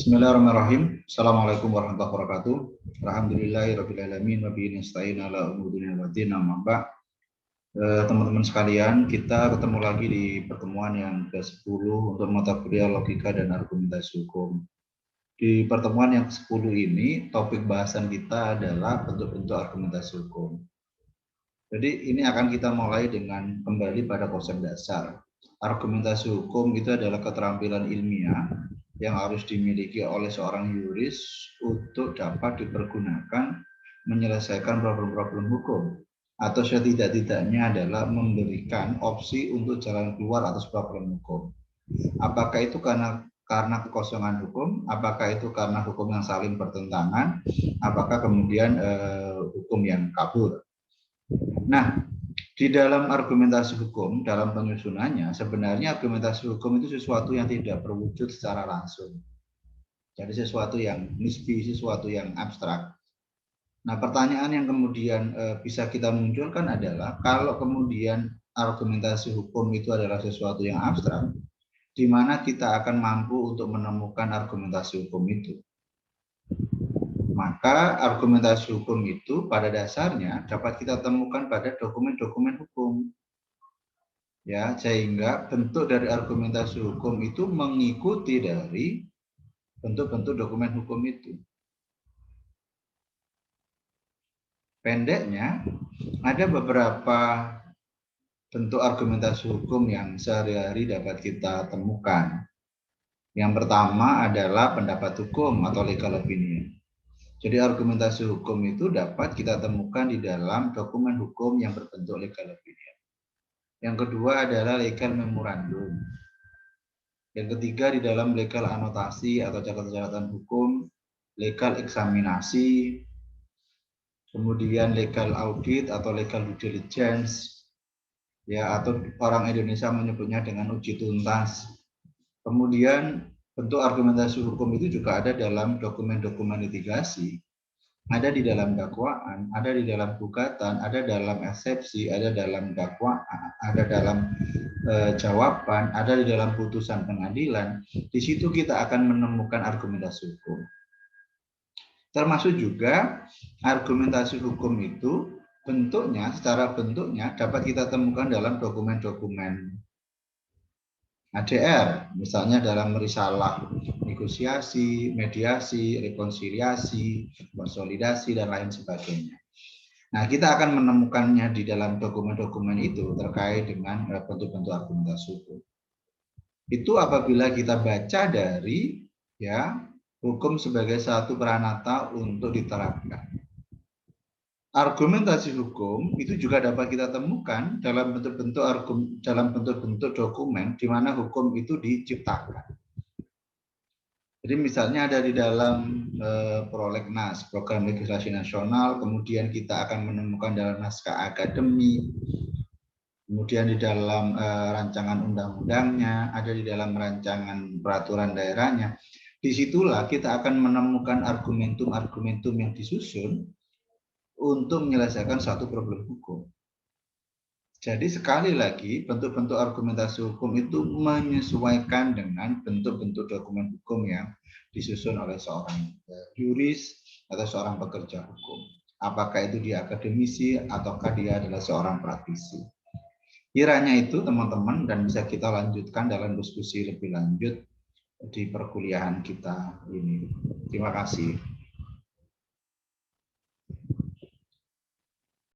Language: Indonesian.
Bismillahirrahmanirrahim. Assalamualaikum warahmatullahi wabarakatuh. Alhamdulillahirrahmanirrahim. Wa bihi nasta'in ala umuri dunya waddin. Amma ba'd. Teman-teman sekalian, kita ketemu lagi di pertemuan yang ke-10 untuk mata kuliah logika dan argumentasi hukum. Di pertemuan yang ke-10 ini, topik bahasan kita adalah bentuk-bentuk argumentasi hukum. Jadi ini akan kita mulai dengan kembali pada konsep dasar. Argumentasi hukum itu adalah keterampilan ilmiah yang harus dimiliki oleh seorang yuris untuk dapat dipergunakan menyelesaikan problem-problem hukum, atau setidak-tidaknya adalah memberikan opsi untuk jalan keluar atas problem hukum. Apakah itu karena kekosongan hukum, apakah itu karena hukum yang saling bertentangan, apakah kemudian hukum yang kabur. Nah, di dalam argumentasi hukum, dalam penyusunannya, sebenarnya argumentasi hukum itu sesuatu yang tidak berwujud secara langsung. Jadi sesuatu yang nisbi, sesuatu yang abstrak. Nah, pertanyaan yang kemudian bisa kita munculkan adalah, kalau kemudian argumentasi hukum itu adalah sesuatu yang abstrak, di mana kita akan mampu untuk menemukan argumentasi hukum itu? Maka argumentasi hukum itu pada dasarnya dapat kita temukan pada dokumen-dokumen hukum. Ya, sehingga bentuk dari argumentasi hukum itu mengikuti dari bentuk-bentuk dokumen hukum itu. Pendeknya, ada beberapa bentuk argumentasi hukum yang sehari-hari dapat kita temukan. Yang pertama adalah pendapat hukum atau legal opinion. Jadi argumentasi hukum itu dapat kita temukan di dalam dokumen hukum yang berbentuk legal opinion. Yang kedua adalah legal memorandum. Yang ketiga di dalam legal anotasi atau catatan-catatan hukum, legal eksaminasi, kemudian legal audit atau legal due diligence, ya, atau orang Indonesia menyebutnya dengan uji tuntas. Kemudian bentuk argumentasi hukum itu juga ada dalam dokumen-dokumen litigasi, ada di dalam dakwaan, ada di dalam gugatan, ada dalam eksepsi, ada dalam dakwaan, ada dalam jawaban, ada di dalam putusan pengadilan. Di situ kita akan menemukan argumentasi hukum. Termasuk juga argumentasi hukum itu bentuknya, secara bentuknya dapat kita temukan dalam dokumen-dokumen ADR, misalnya dalam risalah negosiasi, mediasi, rekonsiliasi, konsolidasi, dan lain sebagainya. Nah, kita akan menemukannya di dalam dokumen-dokumen itu terkait dengan bentuk-bentuk argumentasi hukum. Itu apabila kita baca dari hukum sebagai satu peranata untuk diterapkan. Argumentasi hukum itu juga dapat kita temukan dalam bentuk-bentuk dokumen di mana hukum itu diciptakan. Jadi misalnya ada di dalam prolegnas, program legislasi nasional, kemudian kita akan menemukan dalam naskah akademik, kemudian di dalam rancangan undang-undangnya, ada di dalam rancangan peraturan daerahnya. Disitulah kita akan menemukan argumentum-argumentum yang disusun untuk menyelesaikan satu problem hukum. Jadi sekali lagi, bentuk-bentuk argumentasi hukum itu menyesuaikan dengan bentuk-bentuk dokumen hukum yang disusun oleh seorang yuris atau seorang pekerja hukum. Apakah itu dia akademisi ataukah dia adalah seorang praktisi. Kiranya itu teman-teman, dan bisa kita lanjutkan dalam diskusi lebih lanjut di perkuliahan kita ini. Terima kasih.